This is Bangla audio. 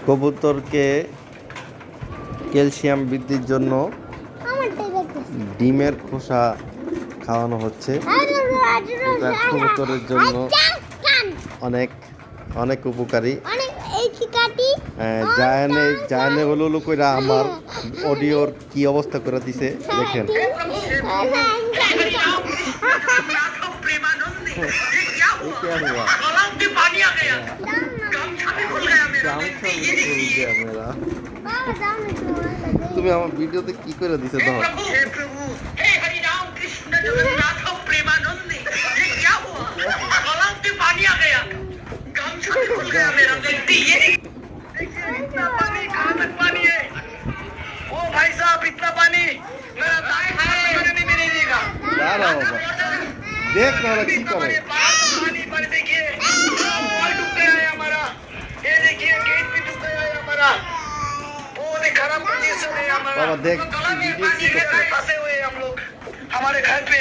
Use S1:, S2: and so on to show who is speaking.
S1: কবুতরকে ক্যালসিয়াম বৃদ্ধির জন্য ডিমের খোসা খাওয়ানো হচ্ছে। এটা কবুতরের জন্য অনেক অনেক উপকারী। জায়নে হলু কইরা আমার অডিওর কি অবস্থা করে দিছে দেখেন। তুমি আমার ভিডিওতে কি করে দিছে তখন?
S2: भाई साहब इतना पानी मेरा खाने नहीं मिलेगा।
S1: देख रहा की करे
S2: पानी पर देखिए डूब गया है हमारा। ये देखिए गेट भी डूब गया है हमारा। वो खराब कंडीशन है हमारा।
S1: बाबा देख
S2: फंसे हुए हम लोग हमारे घर पे।